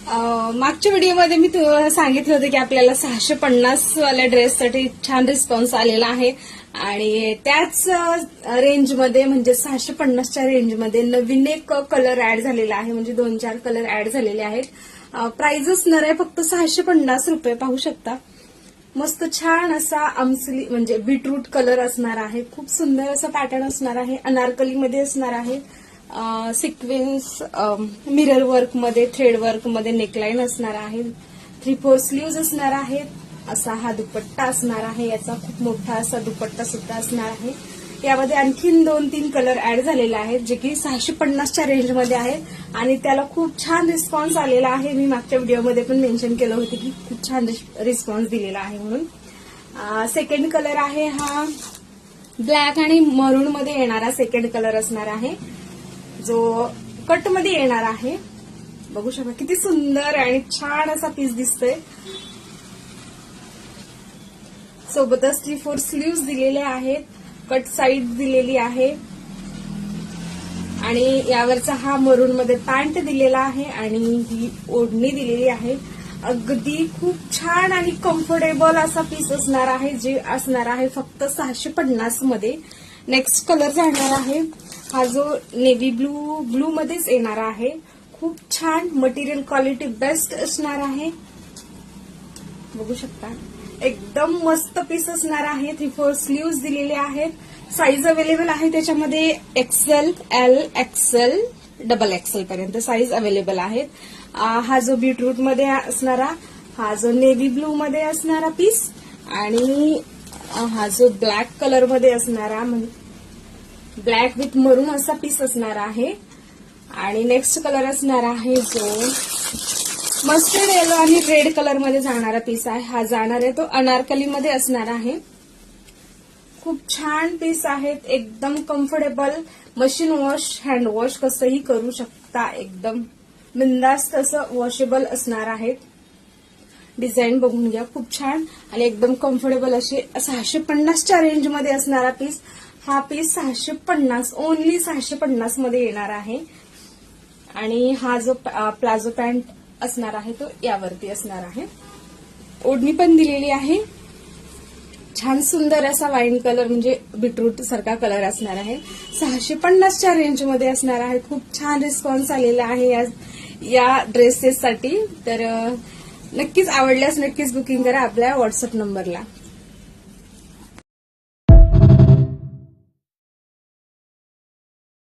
मागच्या व्हिडिओमध्ये मी सांगितलं होतं की आपल्याला 650 वाल्या ड्रेससाठी छान रिस्पॉन्स आलेला आहे आणि त्याच रेंजमध्ये म्हणजे 650च्या रेंजमध्ये नवीन एक कलर ऍड झालेला आहे, म्हणजे 2-4 कलर ऍड झालेले आहेत. प्राइस असणार आहे फक्त 650 रुपये. पाहू शकता मस्त छान असा आमसली म्हणजे बीटरूट कलर असणार आहे. खूप सुंदर असा पॅटर्न असणार आहे. अनारकलीमध्ये असणार आहे. सिक्वेन्स मिरर वर्क मध्ये, थ्रेड वर्क मध्ये नेकलाईन असणार आहे. 3/4 स्लीव्ज असणार आहेत. असा हा दुपट्टा असणार आहे. याचा खूप मोठा असा दुपट्टा सुद्धा असणार आहे. यामध्ये आणखीन 2-3 कलर ऍड झालेले आहेत जे की 650च्या रेंजमध्ये आहेत आणि त्याला खूप छान रिस्पॉन्स आलेला आहे. मी मागच्या व्हिडिओमध्ये पण मेन्शन केलं होतं की खूप छान रिस्पॉन्स दिलेला आहे म्हणून. सेकंड कलर आहे हा ब्लॅक आणि मरून मध्ये येणारा सेकंड कलर असणार आहे जो कट मध्ये येणार आहे. बघू शकता किती सुंदर आणि छान असा पीस दिसतोय. सोबतच 3/4 स्लीव्ज दिलेले आहेत. कट साईड दिलेली आहे आणि यावरचा हा मरून मध्ये पॅन्ट दिलेला आहे आणि ही ओढणी दिलेली आहे. अगदी खूप छान आणि कम्फर्टेबल असा पीस असणार आहे जे असणार आहे फक्त 650 मध्ये. नेक्स्ट कलर जाणार आहे हा जो नेव्ही ब्लू मध्येच येणार आहे. खूप छान मटेरियल क्वालिटी बेस्ट असणार आहे. बघू शकता एकदम मस्त पीस असणार आहे. 3/4 स्लीव्ज दिलेले आहेत. साईज अवेलेबल आहे त्याच्यामध्ये XL, L, XL, XXL पर्यंत साईज अवेलेबल आहेत. हा जो बीटरूट मध्ये असणारा, हा जो नेव्ही ब्लू मध्ये असणारा पीस आणि हा जो ब्लॅक कलर मध्ये असणारा ब्लॅक विथ मरून असा पीस असणार आहे. आणि नेक्स्ट कलर असणार आहे जो मस्टर्ड येलो आणि रेड कलर मध्ये जाणारा पीस आहे. हा जाणार आहे तो अनारकली मध्ये असणार आहे. खूप छान पीस आहेत. एकदम comfortable. Machine wash, hand wash कसंही करू शकता. एकदम बिंदास्त असं वॉशेबल असणार आहेत. डिझाईन बघून घ्या खूप छान आणि एकदम कम्फर्टेबल असे 650च्या रेंजमध्ये असणारा पीस. हा पीस 650 ओनली 650 मध्ये येणार आहे. आणि हा जो प्लाझो पॅन्ट असणार आहे तो यावरती असणार आहे. ओढणी पण दिलेली आहे. छान सुंदर असा वाईन कलर म्हणजे बीटरूट सारखा कलर असणार आहे. 650च्या रेंजमध्ये असणार आहे. खूप छान रिस्पॉन्स आलेला आहे या ड्रेसेससाठी. तर नक्कीच आवडल्यास नक्कीच बुकिंग करा आपल्या व्हॉट्सअप नंबरला.